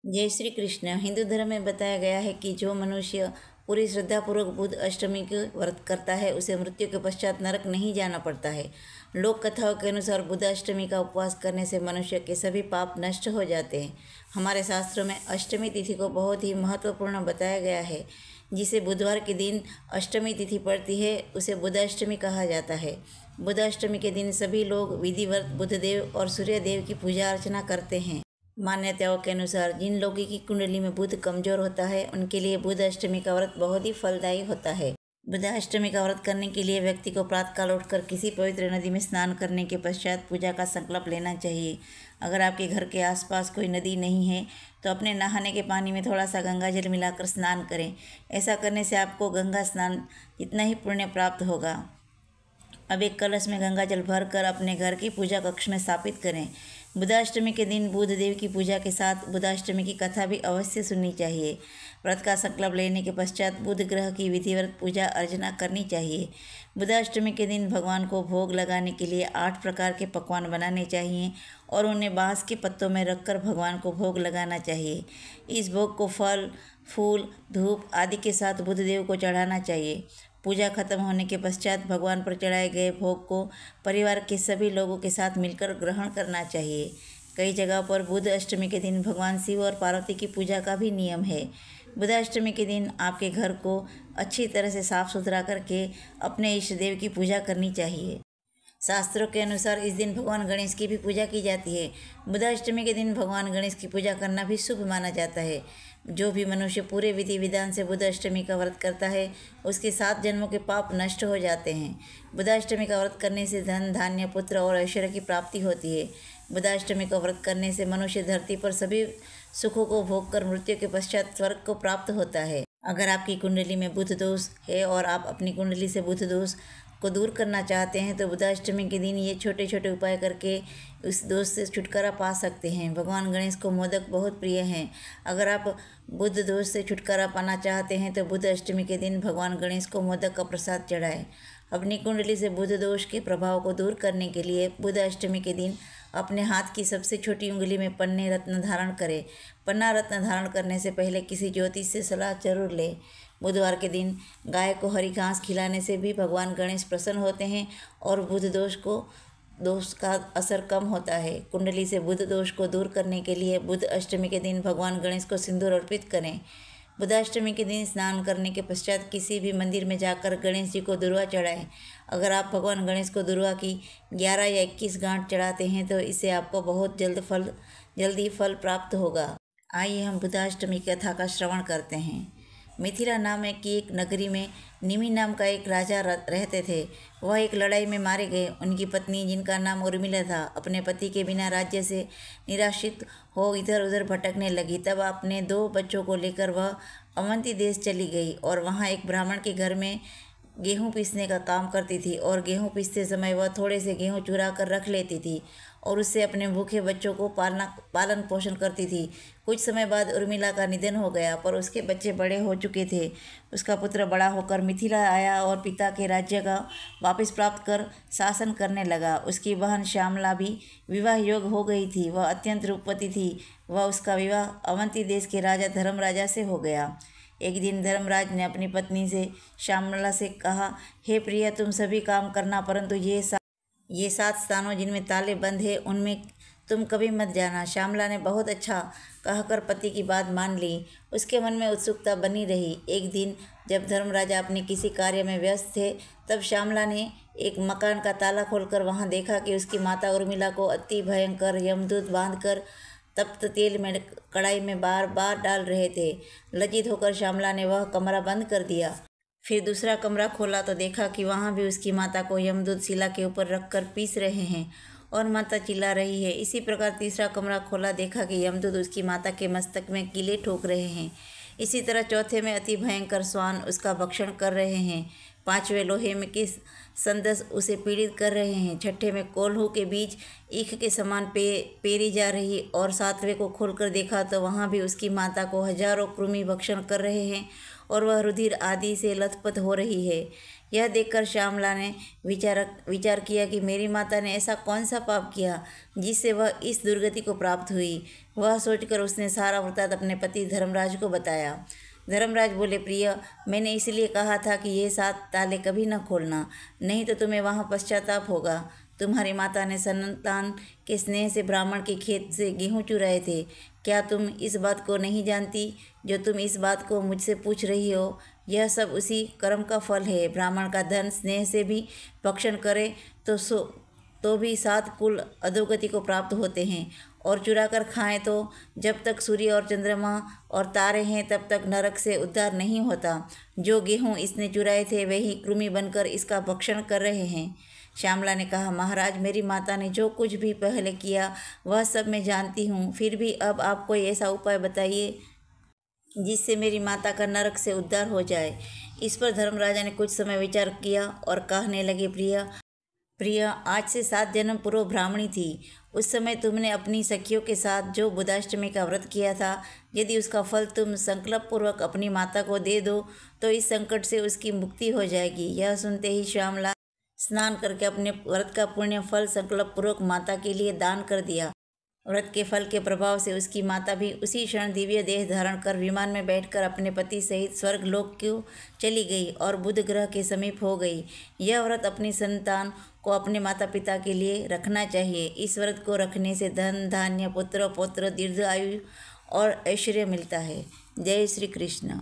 जय श्री कृष्ण। हिंदू धर्म में बताया गया है कि जो मनुष्य पूरी श्रद्धापूर्वक बुद्ध अष्टमी के व्रत करता है उसे मृत्यु के पश्चात नरक नहीं जाना पड़ता है। लोक कथाओं के अनुसार बुद्ध अष्टमी का उपवास करने से मनुष्य के सभी पाप नष्ट हो जाते हैं। हमारे शास्त्रों में अष्टमी तिथि को बहुत ही महत्वपूर्ण बताया गया है। जिसे बुधवार के दिन अष्टमी तिथि पड़ती है उसे बुद्ध अष्टमी कहा जाता है। बुद्ध अष्टमी के दिन सभी लोग विधिवत बुद्धदेव और सूर्यदेव की पूजा अर्चना करते हैं। मान्यताओं के अनुसार जिन लोगों की कुंडली में बुध कमजोर होता है उनके लिए बुध अष्टमी का व्रत बहुत ही फलदायी होता है। बुध अष्टमी का व्रत करने के लिए व्यक्ति को प्रातःकाल उठकर किसी पवित्र नदी में स्नान करने के पश्चात पूजा का संकल्प लेना चाहिए। अगर आपके घर के आसपास कोई नदी नहीं है तो अपने नहाने के पानी में थोड़ा सा गंगा जल मिलाकर स्नान करें। ऐसा करने से आपको गंगा स्नान जितना ही पुण्य प्राप्त होगा। अब एक कलश में गंगा जल भरकर अपने घर की पूजा कक्ष में स्थापित करें। बुधाष्टमी के दिन बुध देव की पूजा के साथ बुधाष्टमी की कथा भी अवश्य सुननी चाहिए। व्रत का संकल्प लेने के पश्चात बुध ग्रह की विधिवत पूजा अर्चना करनी चाहिए। बुधाष्टमी के दिन भगवान को भोग लगाने के लिए 8 प्रकार के पकवान बनाने चाहिए और उन्हें बांस के पत्तों में रखकर भगवान को भोग लगाना चाहिए। इस भोग को फल, फूल, धूप आदि के साथ बुधदेव को चढ़ाना चाहिए। पूजा खत्म होने के पश्चात भगवान पर चढ़ाए गए भोग को परिवार के सभी लोगों के साथ मिलकर ग्रहण करना चाहिए। कई जगह पर बुध अष्टमी के दिन भगवान शिव और पार्वती की पूजा का भी नियम है। बुध अष्टमी के दिन आपके घर को अच्छी तरह से साफ सुथरा करके अपने इष्ट देव की पूजा करनी चाहिए। शास्त्रों के अनुसार इस दिन भगवान गणेश की भी पूजा की जाती है। बुधाष्टमी के दिन भगवान गणेश की पूजा करना भी शुभ माना जाता है। जो भी मनुष्य पूरे विधि विधान से बुधाष्टमी का व्रत करता है उसके 7 जन्मों के पाप नष्ट हो जाते हैं। बुधाष्टमी का व्रत करने से धन, धान्य, पुत्र और ऐश्वर्य की प्राप्ति होती है। बुधाष्टमी का व्रत करने से मनुष्य धरती पर सभी सुखों को भोग कर मृत्यु के पश्चात स्वर्ग को प्राप्त होता है। अगर आपकी कुंडली में बुध दोष है और आप अपनी कुंडली से बुध दोष को दूर करना चाहते हैं तो बुधाष्टमी के दिन ये छोटे छोटे उपाय करके उस दोष से छुटकारा पा सकते हैं। भगवान गणेश को मोदक बहुत प्रिय हैं। अगर आप बुध दोष से छुटकारा पाना चाहते हैं तो बुध अष्टमी के दिन भगवान गणेश को मोदक का प्रसाद चढ़ाएं। अपनी कुंडली से बुध दोष के प्रभाव को दूर करने के लिए बुध अष्टमी के दिन अपने हाथ की सबसे छोटी उंगली में पन्ने रत्न धारण करें। पन्ना रत्न धारण करने से पहले किसी ज्योतिष से सलाह जरूर लें। बुधवार के दिन गाय को हरी घास खिलाने से भी भगवान गणेश प्रसन्न होते हैं और बुध दोष का असर कम होता है। कुंडली से बुध दोष को दूर करने के लिए बुध अष्टमी के दिन भगवान गणेश को सिंदूर अर्पित करें। बुधाष्टमी के दिन स्नान करने के पश्चात किसी भी मंदिर में जाकर गणेश जी को दुर्वा चढ़ाएं। अगर आप भगवान गणेश को दुर्वा की 11 या 21 गांठ चढ़ाते हैं तो इससे आपको बहुत जल्दी फल प्राप्त होगा। आइए हम बुधाष्टमी की कथा का श्रवण करते हैं। मिथिला नाम की एक नगरी में निमि नाम का एक राजा रहते थे। वह एक लड़ाई में मारे गए। उनकी पत्नी, जिनका नाम उर्मिला था, अपने पति के बिना राज्य से निराश्रित हो इधर उधर भटकने लगी। तब अपने 2 बच्चों को लेकर वह अवंती देश चली गई और वहाँ एक ब्राह्मण के घर में गेहूँ पीसने का काम करती थी और गेहूँ पीसते समय वह थोड़े से गेहूँ चुरा कर रख लेती थी और उससे अपने भूखे बच्चों को पालन पोषण करती थी। कुछ समय बाद उर्मिला का निधन हो गया पर उसके बच्चे बड़े हो चुके थे। उसका पुत्र बड़ा होकर मिथिला आया और पिता के राज्य का वापस प्राप्त कर शासन करने लगा। उसकी बहन श्यामला भी विवाह योग्य हो गई थी। वह अत्यंत रूपवती थी। उसका विवाह अवंती देश के राजा धर्मराजा से हो गया। एक दिन धर्मराज ने अपनी पत्नी से श्यामला से कहा, हे प्रिया, तुम सभी काम करना परंतु ये 7 स्थानों जिनमें ताले बंद है उनमें तुम कभी मत जाना। श्यामला ने बहुत अच्छा कहकर पति की बात मान ली। उसके मन में उत्सुकता बनी रही। एक दिन जब धर्मराजा अपने किसी कार्य में व्यस्त थे तब श्यामला ने एक मकान का ताला खोलकर वहां देखा कि उसकी माता उर्मिला को अति भयंकर यमदूत बांधकर तप्त तेल में कढ़ाई में बार बार डाल रहे थे। लज्जित होकर श्यामला ने वह कमरा बंद कर दिया। फिर दूसरा कमरा खोला तो देखा कि वहाँ भी उसकी माता को यमदूत शिला के ऊपर रखकर पीस रहे हैं और माता चिल्ला रही है। इसी प्रकार तीसरा कमरा खोला, देखा कि यमदूत उसकी माता के मस्तक में कीले ठोक रहे हैं। इसी तरह चौथे में अति भयंकर श्वान उसका भक्षण कर रहे हैं। 5वें लोहे में के संदस उसे पीड़ित कर रहे हैं। 6ठे में कोल्हू के बीच ईख के समान पेरी जा रही और 7वें को खोलकर देखा तो वहाँ भी उसकी माता को हजारों कृमि भक्षण कर रहे हैं और वह रुधिर आदि से लथपथ हो रही है। यह देखकर श्यामला ने विचार किया कि मेरी माता ने ऐसा कौन सा पाप किया जिससे वह इस दुर्गति को प्राप्त हुई। वह सोचकर उसने सारा वृत्तांत अपने पति धर्मराज को बताया। धर्मराज बोले, प्रिय, मैंने इसलिए कहा था कि ये 7 ताले कभी न खोलना, नहीं तो तुम्हें वहाँ पश्चाताप होगा। तुम्हारी माता ने संतान के स्नेह से ब्राह्मण के खेत से गेहूँ चुराए थे। क्या तुम इस बात को नहीं जानती जो तुम इस बात को मुझसे पूछ रही हो? यह सब उसी कर्म का फल है। ब्राह्मण का धन स्नेह से भी भक्षण करे तो भी 7 कुल अधोगति को प्राप्त होते हैं, और चुरा कर खाएँ तो जब तक सूर्य और चंद्रमा और तारे हैं तब तक नरक से उद्धार नहीं होता। जो गेहूँ इसने चुराए थे वही कृमि बनकर इसका भक्षण कर रहे हैं। श्यामला ने कहा, महाराज, मेरी माता ने जो कुछ भी पहले किया वह सब मैं जानती हूँ। फिर भी अब आप कोई ऐसा उपाय बताइए जिससे मेरी माता का नरक से उद्धार हो जाए। इस पर धर्मराजा ने कुछ समय विचार किया और कहने लगे, प्रिय, आज से 7 जन्म पूर्व ब्राह्मणी थी। उस समय तुमने अपनी सखियों के साथ जो बुधाष्टमी का व्रत किया था, यदि उसका फल तुम संकल्प पूर्वक अपनी माता को दे दो तो इस संकट से उसकी मुक्ति हो जाएगी। यह सुनते ही श्यामला स्नान करके अपने व्रत का पुण्य फल संकल्प पूर्वक माता के लिए दान कर दिया। व्रत के फल के प्रभाव से उसकी माता भी उसी क्षण दिव्य देह धारण कर विमान में बैठकर अपने पति सहित स्वर्ग लोक को चली गई और बुध ग्रह के समीप हो गई। यह व्रत अपनी संतान को अपने माता पिता के लिए रखना चाहिए। इस व्रत को रखने से धन धान्य पुत्र पौत्र दीर्घ आयु और ऐश्वर्य मिलता है। जय श्री कृष्ण।